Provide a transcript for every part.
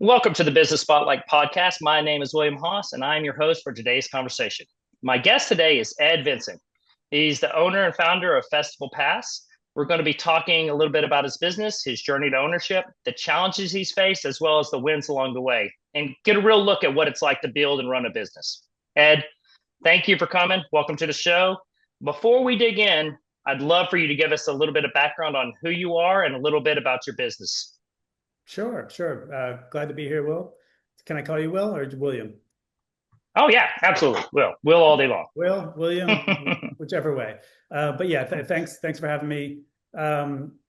Welcome to the Business Spotlight podcast. My name is William Haas, and I am your host for today's conversation. My guest today is Ed Vincent. He's the owner and founder of festivalPass. We're going to be talking a little bit about his business, his journey to ownership, the challenges he's faced, as well as the wins along the way, and get a real look at what it's like to build and run a business. Ed, thank you for coming. Welcome to the show. Before we dig in, I'd love for you to give us a little bit of background on who you are and a little bit about your business. Sure. Glad to be here, Will. Can I call you Will or William? Oh, yeah, absolutely. Will all day long. William, whichever way. But yeah, thanks for having me. From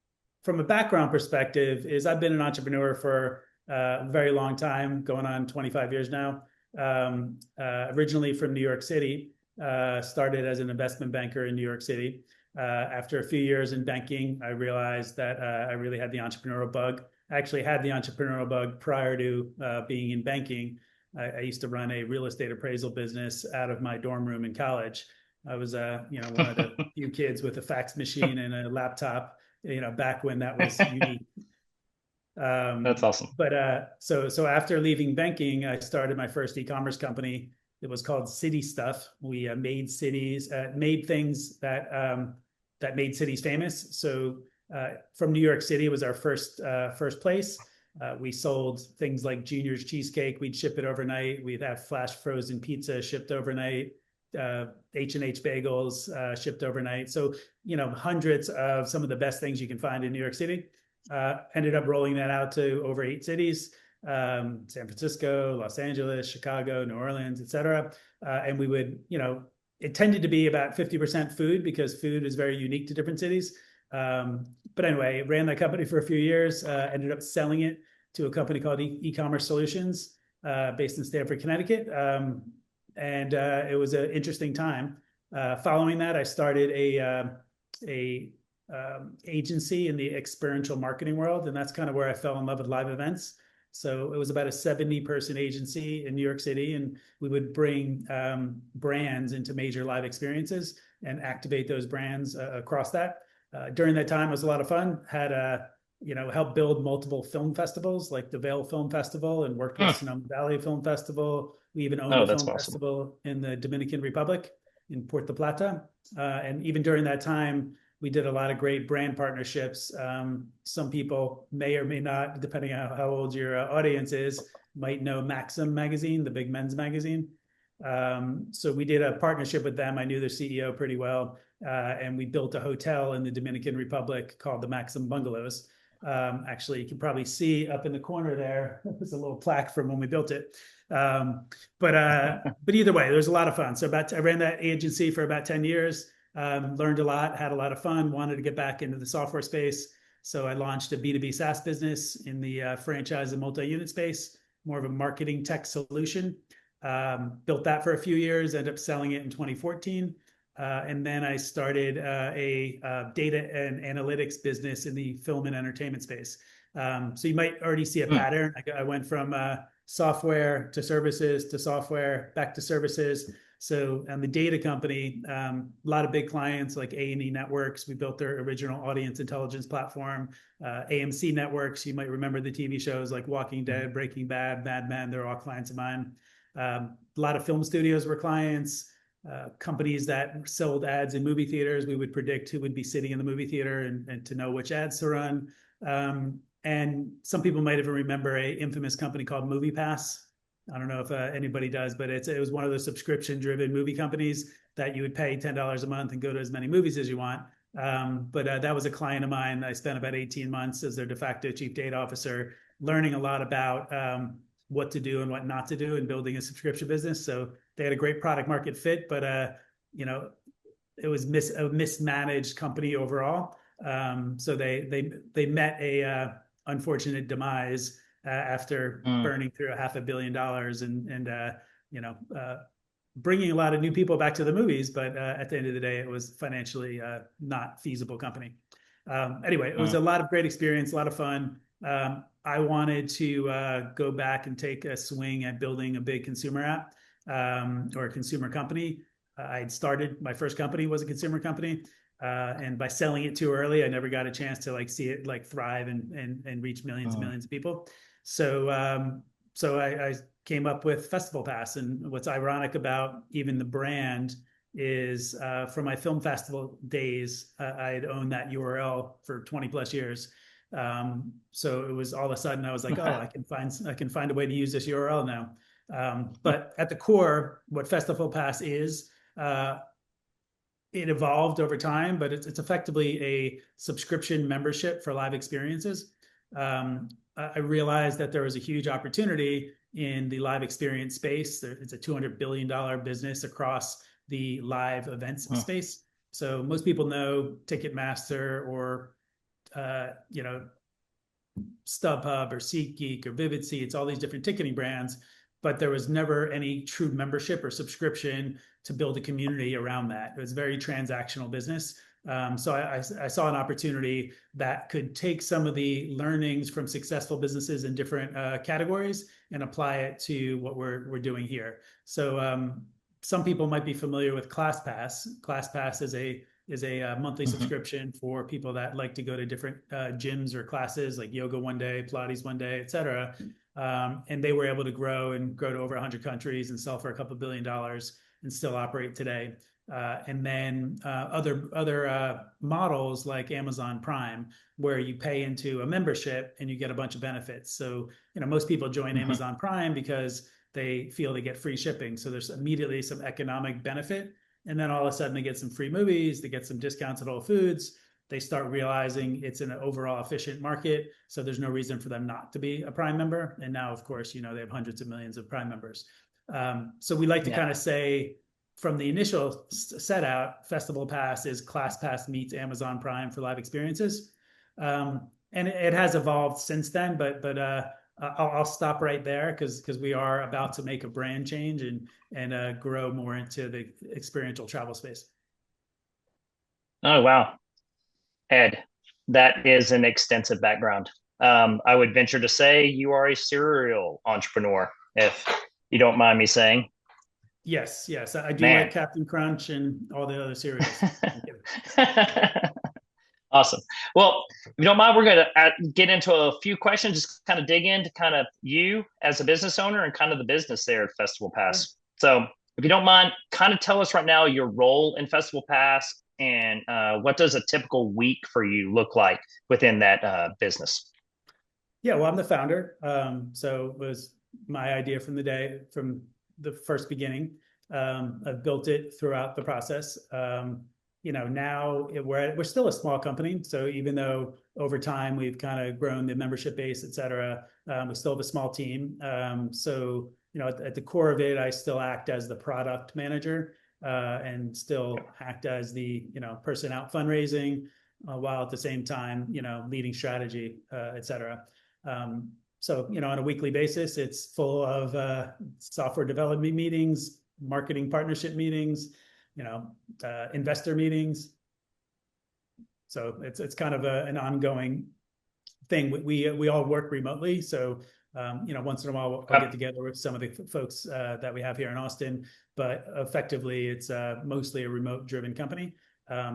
a background perspective, I've been an entrepreneur for a very long time, going on 25 years now. Originally from New York City, started as an investment banker in New York City. After a few years in banking, I realized that I really had the entrepreneurial bug. I actually had the entrepreneurial bug prior to being in banking. I used to run a real estate appraisal business out of my dorm room in college. I was, one of the few kids with a fax machine and a laptop, back when that was unique. That's awesome. But so after leaving banking, I started my first e-commerce company. It was called City Stuff. We made things that made cities famous. So from New York City, it was our first place. We sold things like Junior's cheesecake. We'd ship it overnight. We'd have flash frozen pizza shipped overnight. H&H bagels shipped overnight. So hundreds of some of the best things you can find in New York City. Ended up rolling that out to over 8 cities: San Francisco, Los Angeles, Chicago, New Orleans, etc. And we would, it tended to be about 50% food because food is very unique to different cities. But anyway, ran that company for a few years, ended up selling it to a company called E-commerce Solutions, based in Stamford, Connecticut. And it was an interesting time. Following that, I started a agency in the experiential marketing world. And that's kind of where I fell in love with live events. So it was about a 70-person agency in New York City, and we would bring brands into major live experiences and activate those brands across that. During that time, it was a lot of fun. Had helped build multiple film festivals like the Vail Film Festival, and worked with Sonoma Valley Film Festival. We even owned a film festival in the Dominican Republic in Puerto Plata. And even during that time, we did a lot of great brand partnerships. Some people may or may not, depending on how old your audience is, might know Maxim magazine, the big men's magazine. So we did a partnership with them. I knew their CEO pretty well. And we built a hotel in the Dominican Republic called the Maxim Bungalows. Actually, you can probably see up in the corner there, there's a little plaque from when we built it. But either way, there's a lot of fun. So I ran that agency for about 10 years, learned a lot, had a lot of fun, wanted to get back into the software space. So I launched a B2B SaaS business in the franchise and multi-unit space, more of a marketing tech solution. Built that for a few years, ended up selling it in 2014. And then I started a data and analytics business in the film and entertainment space. So you might already see a pattern. I went from software to services to software back to services. So on the data company, a lot of big clients like A&E Networks. We built their original audience intelligence platform. AMC Networks, you might remember the TV shows like Walking Dead, Breaking Bad, Mad Men. They're all clients of mine. A lot of film studios were clients. Companies that sold ads in movie theaters. We would predict who would be sitting in the movie theater and to know which ads to run. And some people might even remember an infamous company called MoviePass. I don't know if anybody does, but it was one of those subscription-driven movie companies that you would pay $10 a month and go to as many movies as you want. But that was a client of mine. I spent about 18 months as their de facto chief data officer, learning a lot about what to do and what not to do in building a subscription business. So they had a great product market fit, but it was a mismanaged company overall. So they met a unfortunate demise after burning through $500 million and bringing a lot of new people back to the movies. But at the end of the day, it was financially not feasible company. Anyway, it was a lot of great experience, a lot of fun. I wanted to go back and take a swing at building a big consumer app or a consumer company. I had started, my first company was a consumer company. And by selling it too early, I never got a chance to see it thrive and reach millions and millions of people. So I came up with festivalPass. And what's ironic about even the brand is from my film festival days, I had owned that URL for 20 plus years. So it was all of a sudden I was like, oh, I can find a way to use this URL now. But at the core, what festivalPass is, it evolved over time, but it's effectively a subscription membership for live experiences. I realized that there was a huge opportunity in the live experience space. It's a $200 billion business across the live events space. So most people know Ticketmaster or StubHub or SeatGeek or Vivid Seats, all these different ticketing brands, but there was never any true membership or subscription to build a community around that. It was a very transactional business. So I saw an opportunity that could take some of the learnings from successful businesses in different categories and apply it to what we're doing here. So some people might be familiar with ClassPass. ClassPass is a monthly subscription for people that like to go to different gyms or classes, like yoga one day, Pilates one day, et cetera. And they were able to grow to over 100 countries and sell for a couple $1 billion and still operate today. And then other models like Amazon Prime, where you pay into a membership and you get a bunch of benefits. So, most people join Amazon Prime because they feel they get free shipping. So there's immediately some economic benefit. And then all of a sudden they get some free movies, they get some discounts at Whole Foods. They start realizing it's an overall efficient market. So there's no reason for them not to be a Prime member. And now, of course, they have hundreds of millions of Prime members. So we like to kind of say, from the initial set out, festivalPass is ClassPass meets Amazon Prime for live experiences. And it has evolved since then, but I'll stop right there because we are about to make a brand change and grow more into the experiential travel space. Oh, wow. Ed, that is an extensive background. I would venture to say you are a serial entrepreneur, if you don't mind me saying. Yes. I do like Captain Crunch and all the other cereals. Awesome. Well, if you don't mind, we're going to get into a few questions, just kind of dig into kind of you as a business owner and kind of the business there at festivalPass. So if you don't mind, kind of tell us right now your role in festivalPass and what does a typical week for you look like within that business? Yeah, well, I'm the founder. So it was my idea from the first beginning. I've built it throughout the process. Now we're still a small company. So even though over time we've kind of grown the membership base, et cetera, we still have a small team. So, at the core of it, I still act as the product manager and still act as the, person out fundraising while at the same time, leading strategy, et cetera. So, on a weekly basis, it's full of software development meetings, marketing partnership meetings, investor meetings. So it's kind of an ongoing thing. We all work remotely. So, once in a while I'll get together with some of the folks that we have here in Austin, but effectively it's mostly a remote driven company.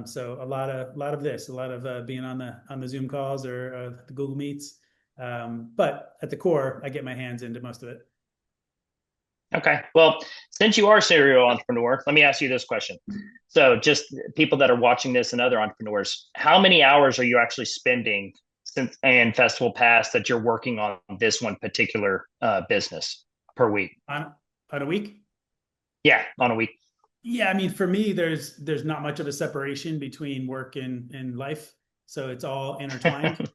So a lot of being on the Zoom calls or the Google Meets. But at the core, I get my hands into most of it. Okay. Well, since you are a serial entrepreneur, let me ask you this question. So just people that are watching this and other entrepreneurs, how many hours are you actually spending in festivalPass that you're working on this one particular business per week? On a week? Yeah, on a week. Yeah, I mean, for me, there's not much of a separation between work and life. So it's all intertwined.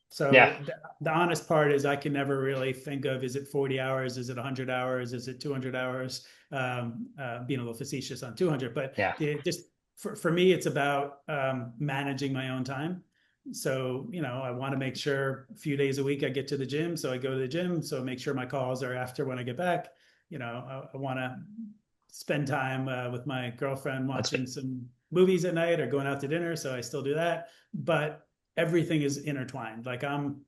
So the honest part is I can never really think of, is it 40 hours? Is it 100 hours? Is it 200 hours? Being a little facetious on 200, but just for me, it's about managing my own time. So, I want to make sure a few days a week I get to the gym. So I go to the gym. So make sure my calls are after when I get back. I want to spend time with my girlfriend watching some movies at night or going out to dinner. So I still do that. But everything is intertwined. Like I'm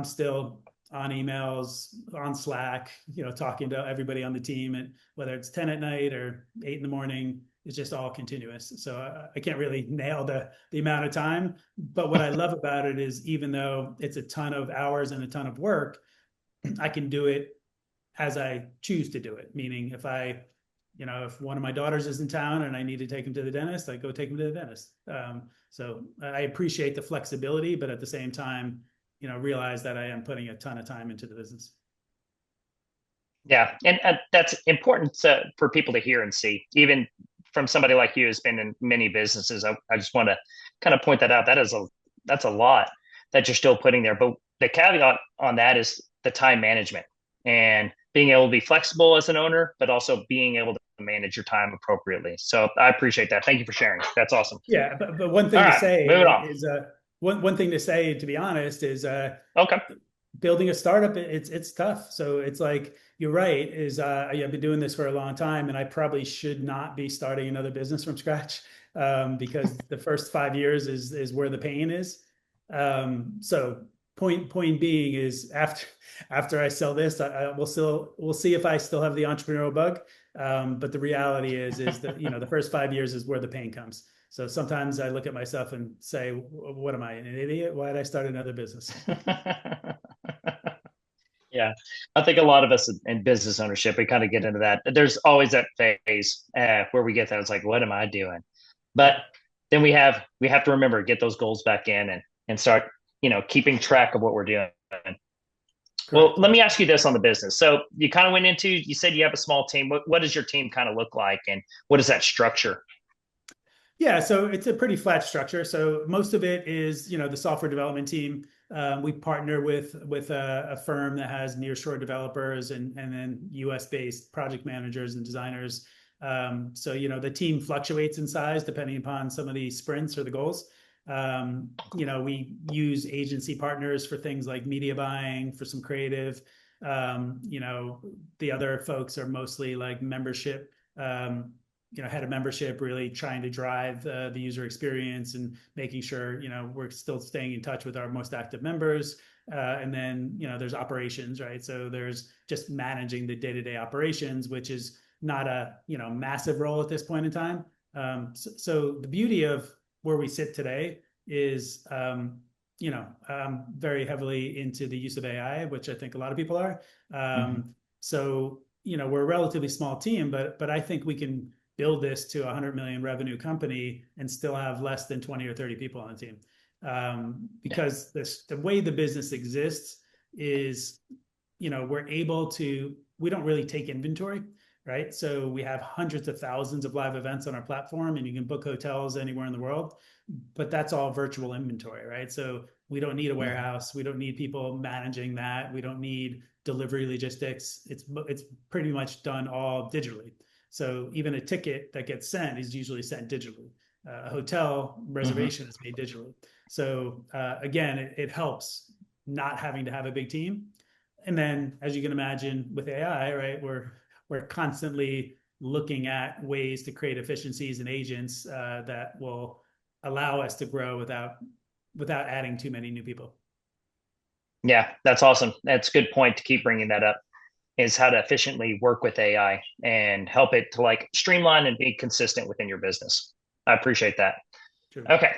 still on emails, on Slack, talking to everybody on the team, and whether it's 10 at night or 8 in the morning, it's just all continuous. So I can't really nail the amount of time, but what I love about it is even though it's a ton of hours and a ton of work, I can do it as I choose to do it. Meaning if one of my daughters is in town and I need to take them to the dentist, I go take them to the dentist. So I appreciate the flexibility, but at the same time, realize that I am putting a ton of time into the business. Yeah, and that's important for people to hear and see, even from somebody like you who's been in many businesses. I just want to kind of point that out. That's a lot that you're still putting there. But the caveat on that is the time management and being able to be flexible as an owner, but also being able to manage your time appropriately. So I appreciate that. Thank you for sharing. That's awesome. Yeah, but one thing All to right, say moving on. is one thing to say, to be honest, is Okay. building a startup, it's tough. So it's like, you're right, is I've been doing this for a long time, and I probably should not be starting another business from scratch, because the first 5 years is where the pain is. So point being is, after I sell this, we'll see if I still have the entrepreneurial bug. But the reality is that the first 5 years is where the pain comes. So sometimes I look at myself and say, what am I, an idiot? Why did I start another business? Yeah, I think a lot of us in business ownership, we kind of get into that. There's always that phase where we get that. It's like, what am I doing? But then we have to remember, get those goals back in and start, keeping track of what we're doing. Correct. Well, let me ask you this on the business. So you kind of went into, you said you have a small team. What does your team kind of look like, and what is that structure? Yeah, so it's a pretty flat structure. So most of it is, the software development team. We partner with a firm that has nearshore developers and then US based project managers and designers. So the team fluctuates in size depending upon some of the sprints or the goals. We use agency partners for things like media buying, for some creative. The other folks are mostly like membership. Head of membership, really trying to drive the user experience and making sure we're still staying in touch with our most active members. And then there's operations, right? So there's just managing the day-to-day operations, which is not a massive role at this point in time. So the beauty of where we sit today is I'm very heavily into the use of AI, which I think a lot of people are. So we're a relatively small team, but I think we can build this to a 100 million revenue company and still have less than 20 or 30 people on the team. Because the way the business exists is, we don't really take inventory, right? So we have hundreds of thousands of live events on our platform, and you can book hotels anywhere in the world, but that's all virtual inventory, right? So we don't need a warehouse. We don't need people managing that. We don't need delivery logistics. It's pretty much done all digitally. So even a ticket that gets sent is usually sent digitally. A hotel reservation is made digitally. So again, it helps not having to have a big team. And then, as you can imagine, with AI, right, we're constantly looking at ways to create efficiencies and agents that will allow us to grow without adding too many new people. Yeah, that's awesome. That's a good point to keep bringing that up, is how to efficiently work with AI and help it to like streamline and be consistent within your business. I appreciate that. True. Okay.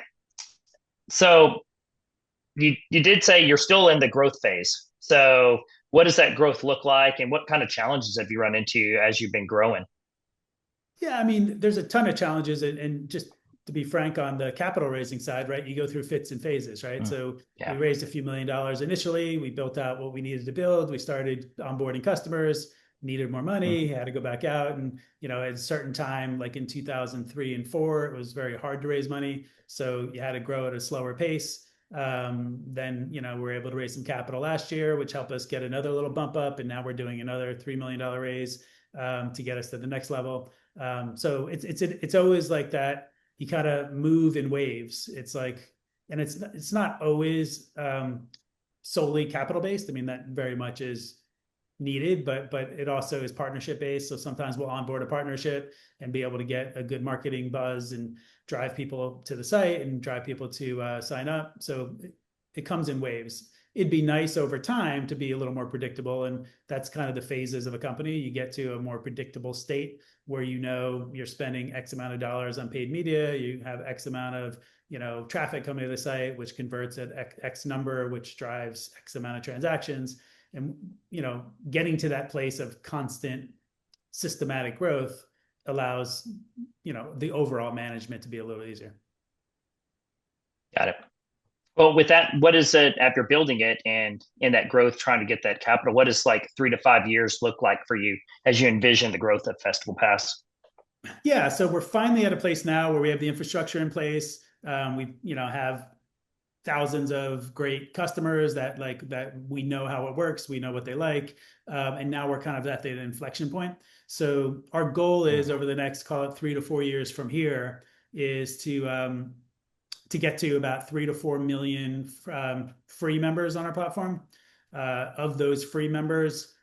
So you did say you're still in the growth phase. So what does that growth look like, and what kind of challenges have you run into as you've been growing? Yeah, I mean, there's a ton of challenges, and just to be frank, on the capital raising side, right, you go through fits and phases, right? So we raised a few $1 million initially. We built out what we needed to build. We started onboarding customers, needed more money, had to go back out. And, at a certain time, like in 2003 and 2004, it was very hard to raise money. So you had to grow at a slower pace. Then, we were able to raise some capital last year, which helped us get another little bump up. And now we're doing another $3 million raise to get us to the next level. So it's always like that. You kind of move in waves. It's like, and it's not always solely capital based. I mean, that very much is needed, but it also is partnership based. So sometimes we'll onboard a partnership and be able to get a good marketing buzz and drive people to the site and drive people to sign up. So it comes in waves. It'd be nice over time to be a little more predictable. And that's kind of the phases of a company. You get to a more predictable state where you're spending X amount of dollars on paid media. You have X amount of traffic coming to the site, which converts at X number, which drives X amount of transactions. And, getting to that place of constant systematic growth allows, the overall management to be a little easier. Got it. Well, with that, what is it after building it and in that growth, trying to get that capital? What does like 3 to 5 years look like for you as you envision the growth of FestivalPass? Yeah, so we're finally at a place now where we have the infrastructure in place. We, have thousands of great customers that we know how it works, we know what they like, and now we're kind of at the inflection point. So our goal is over the next, call it 3 to 4 years from here, is to get to about 3 to 4 million free members on our platform. Of those free members,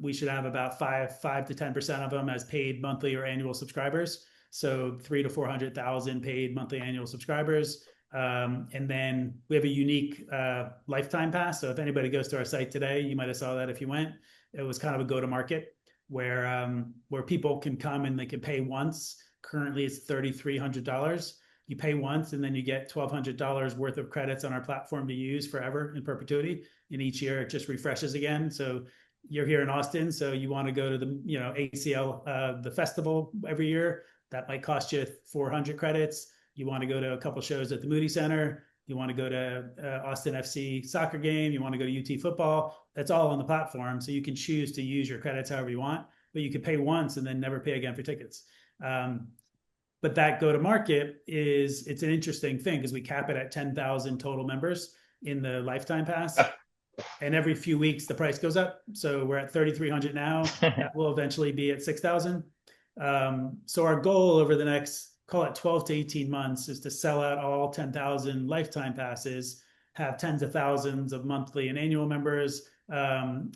we should have about 5 to 10% of them as paid monthly or annual subscribers. So 300,000 to 400,000 paid monthly annual subscribers. And then we have a unique lifetime pass. So if anybody goes to our site today, you might have saw that if you went. It was kind of a go-to-market where people can come and they can pay once. Currently, it's $3,300. You pay once, and then you get $1,200 worth of credits on our platform to use forever in perpetuity. And each year, it just refreshes again. So you're here in Austin, so you want to go to the ACL the festival every year. That might cost you 400 credits. You want to go to a couple shows at the Moody Center. You want to go to Austin FC soccer game. You want to go to UT football. That's all on the platform. So you can choose to use your credits however you want, but you could pay once and then never pay again for tickets. But that go-to-market it's an interesting thing because we cap it at 10,000 total members in the lifetime pass. And every few weeks, the price goes up. So we're at 3,300 now. That will eventually be at 6,000. So our goal over the next, call it 12 to 18 months, is to sell out all 10,000 lifetime passes, have tens of thousands of monthly and annual members. And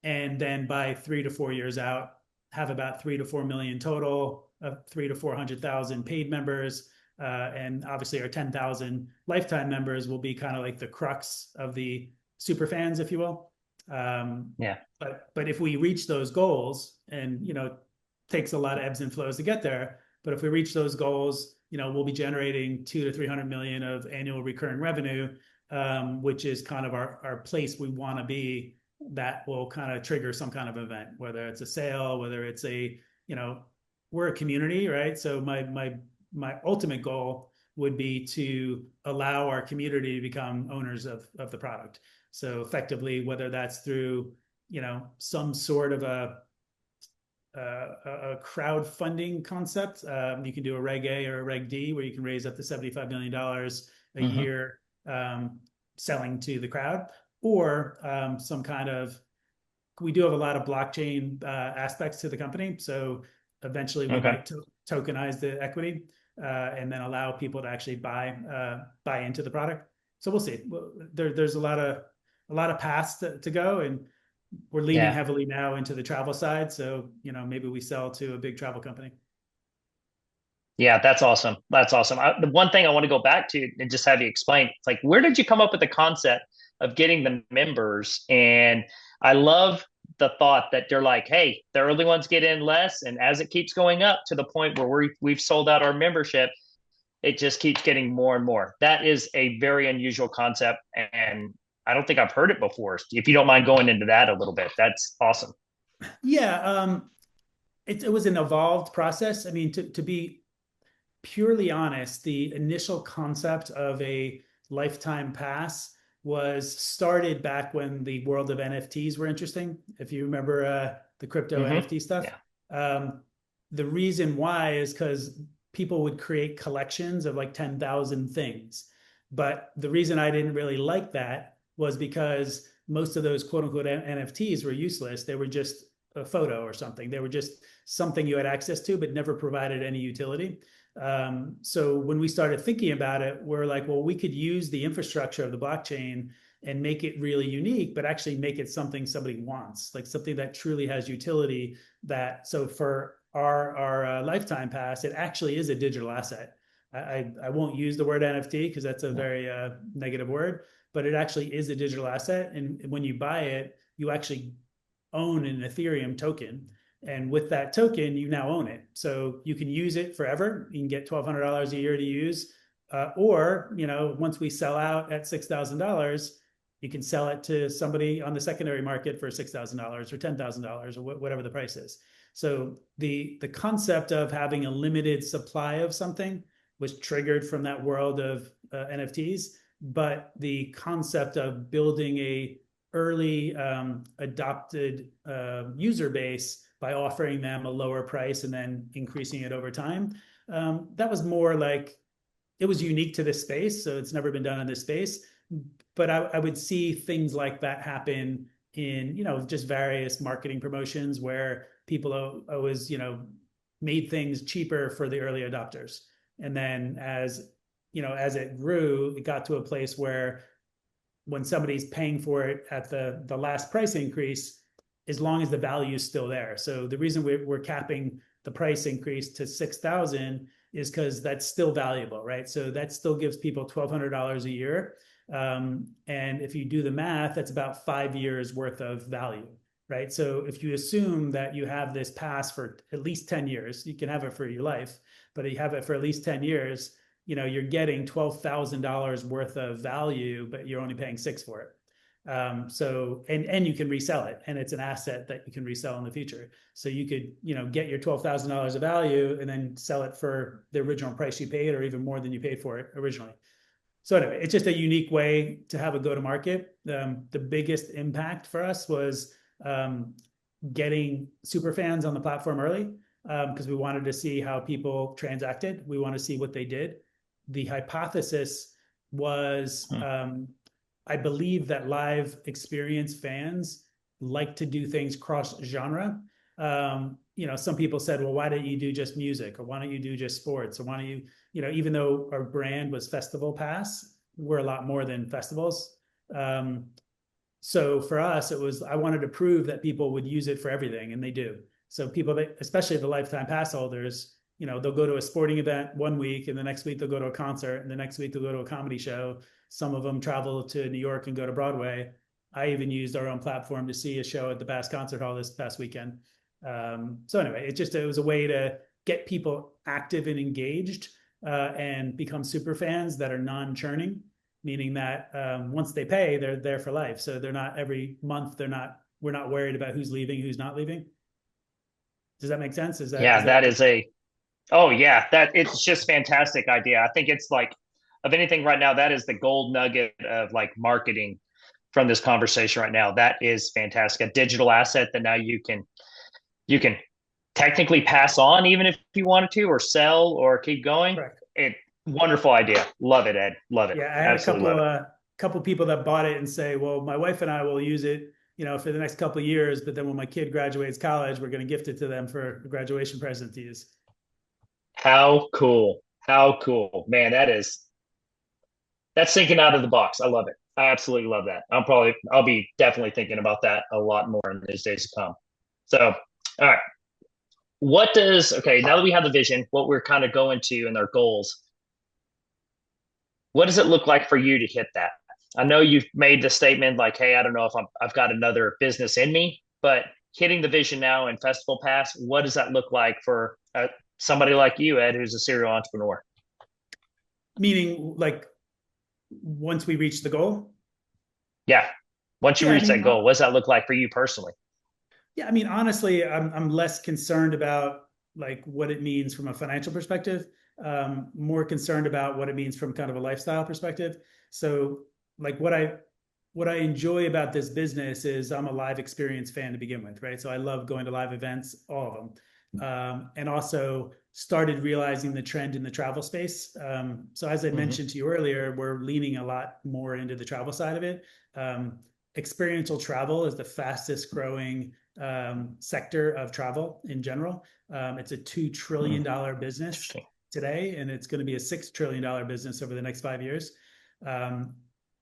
then by 3 to 4 years out, have about 3 to 4 million total, 3 to 400,000 paid members. And obviously our 10,000 lifetime members will be kind of like the crux of the Superfans, if you will. Yeah. But if we reach those goals, and takes a lot of ebbs and flows to get there, but if we reach those goals, we'll be generating 200 to 300 million of annual recurring revenue, which is kind of our place we want to be. That will kind of trigger some kind of event, whether it's a sale, whether it's we're a community, right? So my ultimate goal would be to allow our community to become owners of the product. So effectively, whether that's through, some sort of a crowdfunding concept, you can do a Reg A or a Reg D where you can raise up to $75 million a year selling to the crowd, or some kind of, we do have a lot of blockchain aspects to the company. So eventually we might tokenize the equity and then allow people to actually buy into the product. So we'll see. There's a lot of paths to go, and we're leaning heavily now into the travel side. So, maybe we sell to a big travel company. Yeah, that's awesome. That's awesome. The one thing I want to go back to and just have you explain, it's like, where did you come up with the concept of getting the members? And I love the thought that they're like, hey, the early ones get in less. And as it keeps going up to the point where we've sold out our membership, it just keeps getting more and more. That is a very unusual concept. And I don't think I've heard it before. If you don't mind going into that a little bit, that's awesome. Yeah. It was an evolved process. I mean, to be purely honest, the initial concept of a lifetime pass was started back when the world of NFTs were interesting. If you remember the crypto NFT stuff. Yeah. The reason why is because people would create collections of like 10,000 things. But the reason I didn't really like that was because most of those quote unquote NFTs were useless. They were just a photo or something. They were just something you had access to, but never provided any utility. So when we started thinking about it, we're like, well, we could use the infrastructure of the blockchain and make it really unique, but actually make it something somebody wants, like something that truly has utility. So for our lifetime pass, it actually is a digital asset. I won't use the word NFT because that's a very negative word, but it actually is a digital asset. And when you buy it, you actually own an Ethereum token. And with that token, you now own it. So you can use it forever. You can get $1,200 a year to use. Or, once we sell out at $6,000, you can sell it to somebody on the secondary market for $6,000 or $10,000 or whatever the price is. So the concept of having a limited supply of something was triggered from that world of NFTs, but the concept of building a early adopted user base by offering them a lower price and then increasing it over time, that was more like, it was unique to this space, so it's never been done in this space. But I would see things like that happen in, just various marketing promotions where people always, made things cheaper for the early adopters. And then as it grew, it got to a place where when somebody's paying for it at the last price increase, as long as the value is still there. So the reason we're capping the price increase to 6,000 is because that's still valuable, right? So that still gives people $1,200 a year. And if you do the math, that's about 5 years worth of value, right? So if you assume that you have this pass for at least 10 years, you can have it for your life, but you have it for at least 10 years, you're getting $12,000 worth of value, but you're only paying $6,000 for it. So you can resell it, and it's an asset that you can resell in the future. So you could, get your $12,000 of value and then sell it for the original price you paid, or even more than you paid for it originally. So anyway, it's just a unique way to have a go-to-market. The biggest impact for us was getting Superfans on the platform early, because we wanted to see how people transacted. We want to see what they did. The hypothesis was, I believe that live experience fans like to do things cross-genre. Some people said, well, why don't you do just music? Or why don't you do just sports? Or why don't you, even though our brand was festivalPass, we're a lot more than festivals. So for us, it was, I wanted to prove that people would use it for everything, and they do. So people that, especially the lifetime pass holders, they'll go to a sporting event one week, and the next week they'll go to a concert, and the next week they'll go to a comedy show. Some of them travel to New York and go to Broadway. I even used our own platform to see a show at the Bass Concert Hall this past weekend. So anyway, it was a way to get people active and engaged, and become super fans that are non-churning, meaning that once they pay, they're there for life. So they're not every month. We're not worried about who's leaving, who's not leaving. Does that make sense? Oh yeah, it's just fantastic idea. I think it's like, of anything right now, that is the gold nugget of like marketing from this conversation right now. That is fantastic. A digital asset that now you can technically pass on, even if you wanted to, or sell, or keep going. Correct. Wonderful idea. Love it, Ed. Love it. Yeah, I had Absolutely a couple people that bought it and say, well, my wife and I will use it, for the next couple of years, but then when my kid graduates college, we're going to gift it to them for a graduation present to use. How cool. How cool. Man, that's thinking out of the box. I love it. I absolutely love that. I'll be definitely thinking about that a lot more in these days to come. So, all right. Now that we have the vision, what we're kind of going to and our goals, what does it look like for you to hit that? I know you've made the statement like, hey, I don't know if I've got another business in me, but hitting the vision now in festivalPass, what does that look like for somebody like you, Ed, who's a serial entrepreneur? Meaning, like, once we reach the goal? Yeah. Once you reach that goal, what does that look like for you personally? Yeah, I mean, honestly, I'm less concerned about like what it means from a financial perspective, more concerned about what it means from kind of a lifestyle perspective. So like what I enjoy about this business is I'm a live experience fan to begin with, right? So I love going to live events, all of them. And also started realizing the trend in the travel space. So as I mentioned to you earlier, we're leaning a lot more into the travel side of it. Experiential travel is the fastest growing sector of travel in general. It's a $2 trillion business today, and it's going to be a $6 trillion business over the next 5 years.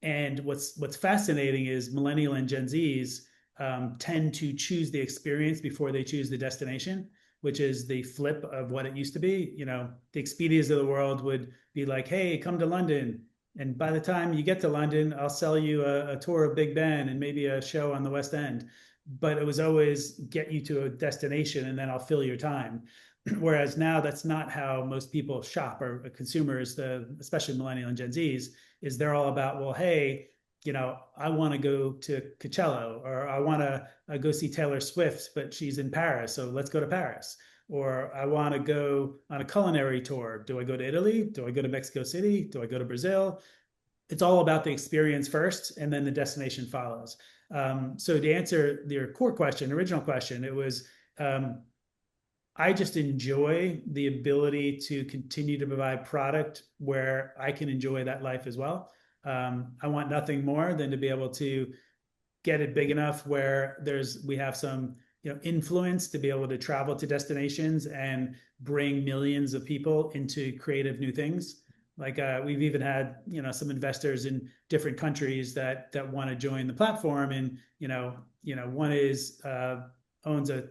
And what's fascinating is Millennial and Gen Zs tend to choose the experience before they choose the destination, which is the flip of what it used to be. The Expedias of the world would be like, hey, come to London. And by the time you get to London, I'll sell you a tour of Big Ben and maybe a show on the West End. But it was always get you to a destination and then I'll fill your time. Whereas now that's not how most people shop, or consumers, especially Millennial and Gen Zs, is they're all about, well, hey, I want to go to Coachella, or I want to go see Taylor Swift, but she's in Paris, so let's go to Paris. Or I want to go on a culinary tour. Do I go to Italy? Do I go to Mexico City? Do I go to Brazil? It's all about the experience first, and then the destination follows. So to answer your core question, original question, it was I just enjoy the ability to continue to provide product where I can enjoy that life as well. I want nothing more than to be able to get it big enough where we have some influence to be able to travel to destinations and bring millions of people into creative new things. Like we've even had some investors in different countries that want to join the platform, and one is owns a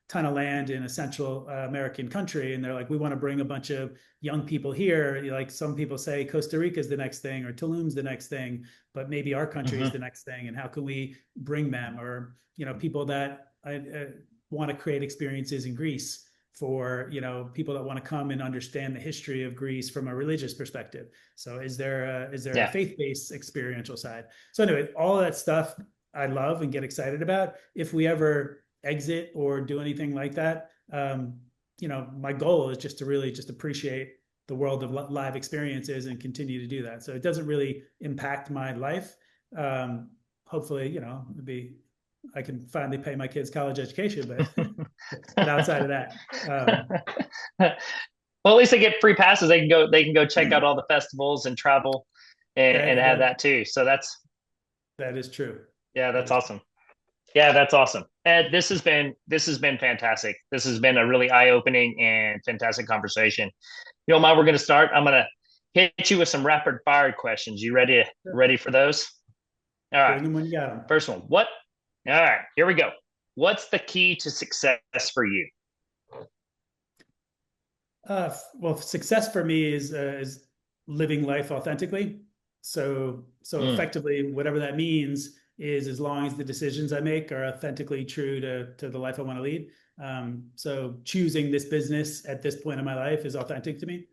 ton of land in a Central American country, and they're like, we want to bring a bunch of young people here. Like some people say Costa Rica is the next thing, or Tulum's the next thing, but maybe our country is the next thing, and how can we bring them? Or people that want to create experiences in Greece for people that want to come and understand the history of Greece from a religious perspective. So is there a faith-based experiential side? So anyway, all of that stuff I love and get excited about. If we ever exit or do anything like that, my goal is just to really just appreciate the world of live experiences and continue to do that. So it doesn't really impact my life. Hopefully, I can finally pay my kids' college education, but outside of that, well, at least they get free passes. They can go check out all the festivals and travel and have that too. So that is true. Yeah, that's awesome. Yeah, that's awesome. Ed, this has been fantastic. This has been a really eye-opening and fantastic conversation. You know, we're going to start. I'm going to hit you with some rapid fire questions. You ready? Ready for those? All right. Bring them when you got them. First one. All right, here we go. What's the key to success for you? Well, success for me is living life authentically. So effectively, whatever that means is, as long as the decisions I make are authentically true to the life I want to lead. So choosing this business at this point in my life is authentic to me.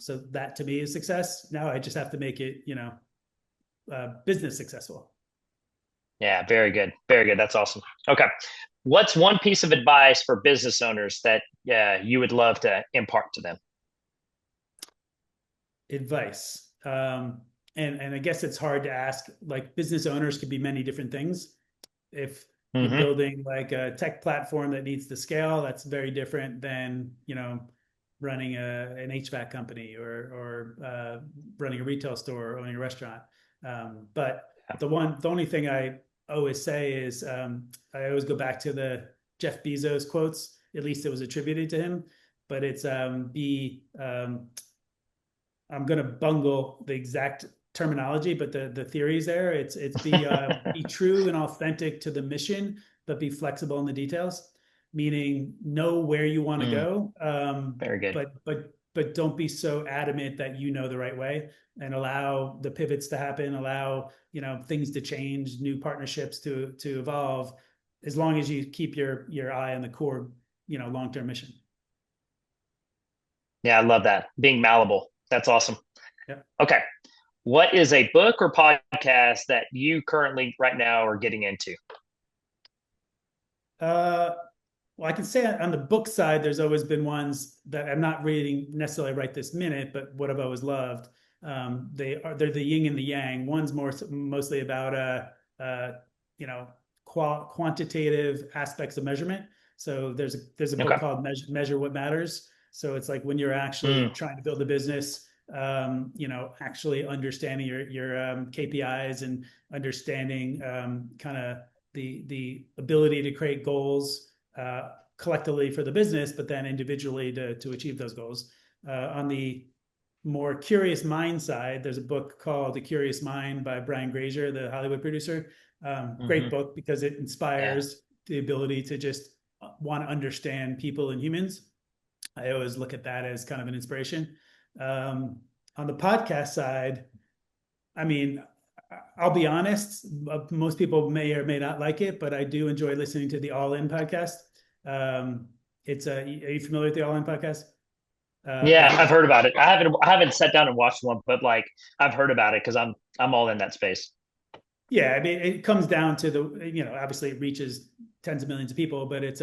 So that to me is success. Now I just have to make it, business successful. Yeah, very good. Very good. That's awesome. Okay. What's one piece of advice for business owners that you would love to impart to them? Advice. And I guess it's hard to ask. Like, business owners could be many different things. If you're building like a tech platform that needs to scale, that's very different than running an HVAC company or running a retail store or owning a restaurant. But the only thing I always say is I always go back to the Jeff Bezos quotes. At least it was attributed to him, but it's I'm going to bungle the exact terminology, but the theory is there. It's be true and authentic to the mission, but be flexible in the details. Meaning, know where you want to go. Very good. But don't be so adamant that you know the right way, and allow the pivots to happen. Allow things to change, new partnerships to evolve, as long as you keep your eye on the core long-term mission. Yeah, I love that. Being malleable. That's awesome. Yeah. Okay. What is a book or podcast that you currently right now are getting into? Well, I can say on the book side, there's always been ones that I'm not reading necessarily right this minute, but what I've always loved. They're the yin and the yang. One's mostly about quantitative aspects of measurement. So there's a book called Measure What Matters. So it's like when you're actually trying to build a business, actually understanding your KPIs and understanding kind of the ability to create goals collectively for the business, but then individually to achieve those goals. On the more curious mind side, there's a book called The Curious Mind by Brian Grazer, the Hollywood producer. Great book because it inspires the ability to just want to understand people and humans. I always look at that as kind of an inspiration. On the podcast side, I mean, I'll be honest, most people may or may not like it, but I do enjoy listening to the All In podcast. Are you familiar with the All In podcast? Yeah, I've heard about it. I haven't sat down and watched one, but like I've heard about it because I'm all in that space. Yeah, I mean, it comes down to obviously it reaches tens of millions of people, but it's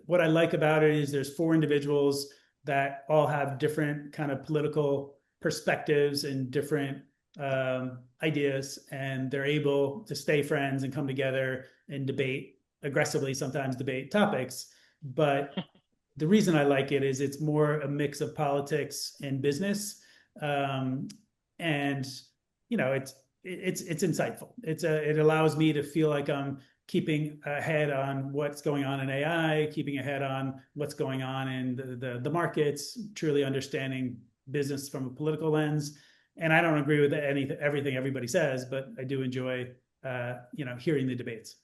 what I like about it is there's four individuals that all have different kind of political perspectives and different ideas, and they're able to stay friends and come together and debate aggressively, sometimes debate topics. But the reason I like it is it's more a mix of politics and business, and it's insightful. It allows me to feel like I'm keeping ahead on what's going on in AI, keeping ahead on what's going on in the markets, truly understanding business from a political lens. And I don't agree with everything everybody says, but I do enjoy hearing the debates.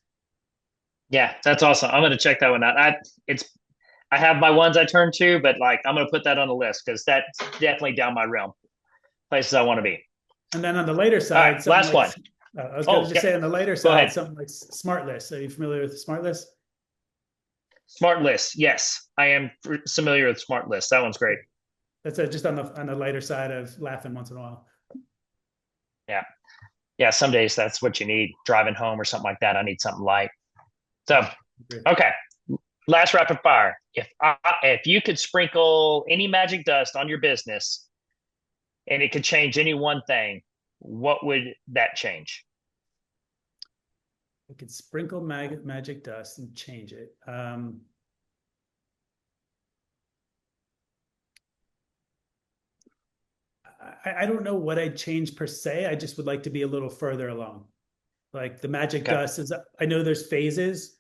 Yeah, that's awesome. I'm going to check that one out. I have my ones I turn to, but like I'm going to put that on the list because that's definitely down my realm. Places I want to be. And then on the later All right, side, something last like one. I was going Oh, to just say on the later go side, ahead. something like Smart List. Are you familiar with Smart List? Smart list. Yes, I am familiar with smart list. That one's great. That's just on the lighter side of laughing once in a while. Yeah. Yeah. Some days that's what you need driving home or something like that. I need something light. So, okay. Last rapid fire. If you could sprinkle any magic dust on your business and it could change any one thing, what would that change? I could sprinkle magic dust and change it. I don't know what I'd change per se. I just would like to be a little further along. Like the magic Okay. dust is, I know there's phases,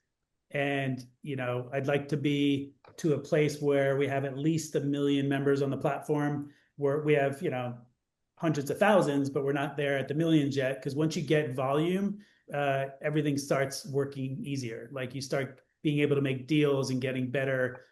and I'd like to be to a place where we have at least 1 million members on the platform, where we have hundreds of thousands, but we're not there at the millions yet. Because once you get volume, everything starts working easier. Like you start being able to make deals and getting better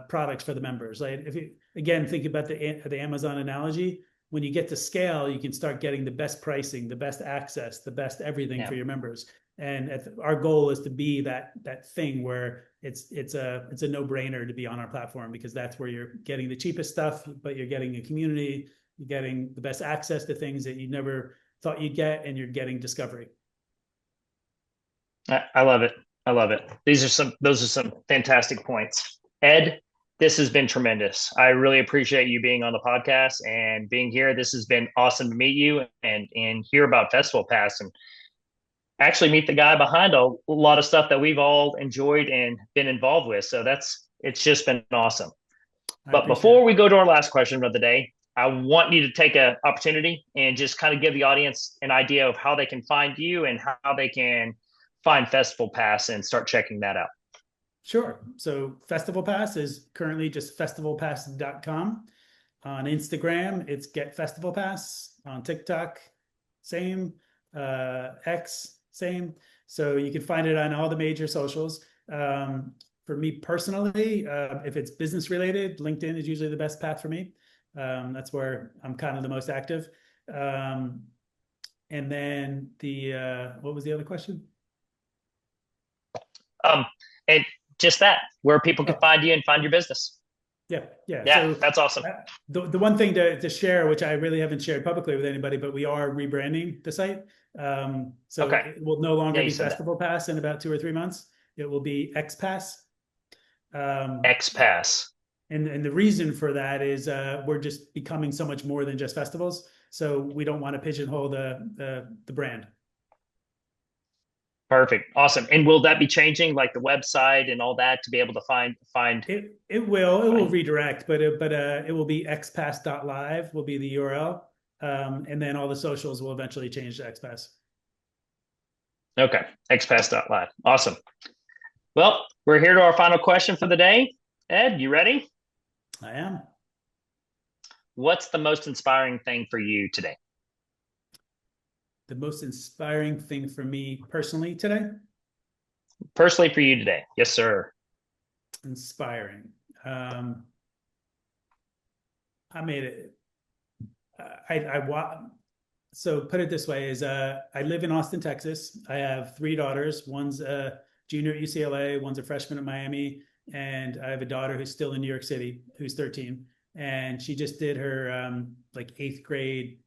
products for the members. Like if you again think about the Amazon analogy, when you get to scale, you can start getting the best pricing, the best access, the best everything Yeah. for your members. And our goal is to be that thing where it's a no brainer to be on our platform, because that's where you're getting the cheapest stuff, but you're getting a community, you're getting the best access to things that you never thought you'd get, and you're getting discovery. I love it. I love it. Those are some fantastic points. Ed, this has been tremendous. I really appreciate you being on the podcast and being here. This has been awesome to meet you and hear about festivalPass and actually meet the guy behind a lot of stuff that we've all enjoyed and been involved with. So it's just been awesome. I But appreciate before it. we go to our last question of the day, I want you to take an opportunity and just kind of give the audience an idea of how they can find you and how they can find festivalPass and start checking that out. Sure. So festivalPass is currently just festivalpass.com. On Instagram, it's Get Festival Pass. On TikTok, same. X, same. So you can find it on all the major socials. For me personally, if it's business related, LinkedIn is usually the best path for me. That's where I'm kind of the most active. And then what was the other question? And just that, where people can Oh, find you and find your business. yeah. Yeah, So that's awesome. the one thing to share, which I really haven't shared publicly with anybody, but we are rebranding the site. So Okay. it will no longer Yeah, you be said that. festivalPass in about 2 or 3 months. It will be XPass. XPass. And the reason for that is we're just becoming so much more than just festivals. So we don't want to pigeonhole the brand. Perfect. Awesome. And will that be changing like the website and all that to be able to find It will redirect, but it will be xpass.live will be the URL. And then all the socials will eventually change to XPass. Okay. XPass.live. Awesome. Well, we're here to our final question for the day. Ed, you ready? I am. What's the most inspiring thing for you today? The most inspiring thing for me personally today? Personally for you today. Yes, sir. Inspiring. I made it. So put it this way: is I live in Austin, Texas. I have 3 daughters. One's a junior at UCLA. One's a freshman at Miami, and I have a daughter who's still in New York City, who's 13, and she just did her like 8th grade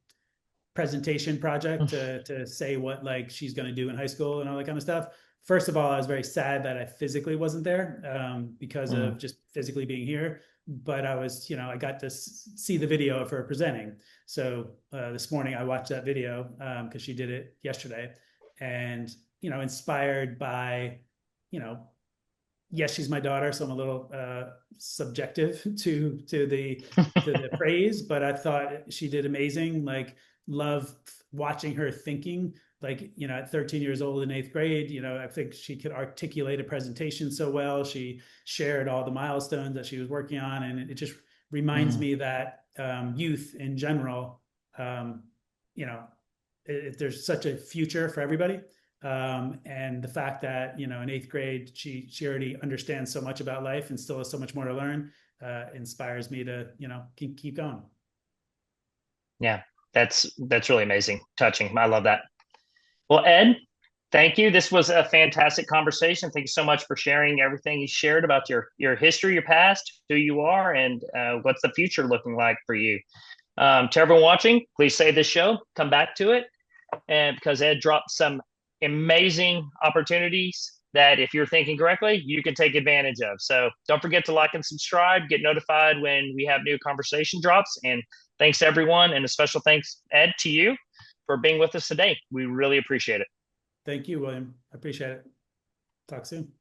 presentation project to say what like she's going to do in high school and all that kind of stuff. First of all, I was very sad that I physically wasn't there because of just physically being here. But I was, I got to see the video of her presenting. So this morning I watched that video because she did it yesterday, and inspired by, yes, she's my daughter, so I'm a little subjective to the praise, but I thought she did amazing. Like, love watching her thinking. Like, at 13 years old in eighth grade, I think she could articulate a presentation so well. She shared all the milestones that she was working on, and it just reminds me that youth in general, there's such a future for everybody. And the fact that in eighth grade she already understands so much about life and still has so much more to learn inspires me to keep going. Yeah, that's really amazing, touching. I love that. Well, Ed, thank you. This was a fantastic conversation. Thank you so much for sharing everything you shared about your history, your past, who you are, and what's the future looking like for you. To everyone watching, please save this show, come back to it, and because Ed dropped some amazing opportunities that if you're thinking correctly, you can take advantage of. So don't forget to like and subscribe, get notified when we have new conversation drops. And thanks everyone. And a special thanks, Ed, to you for being with us today. We really appreciate it. Thank you, William. I appreciate it. Talk soon.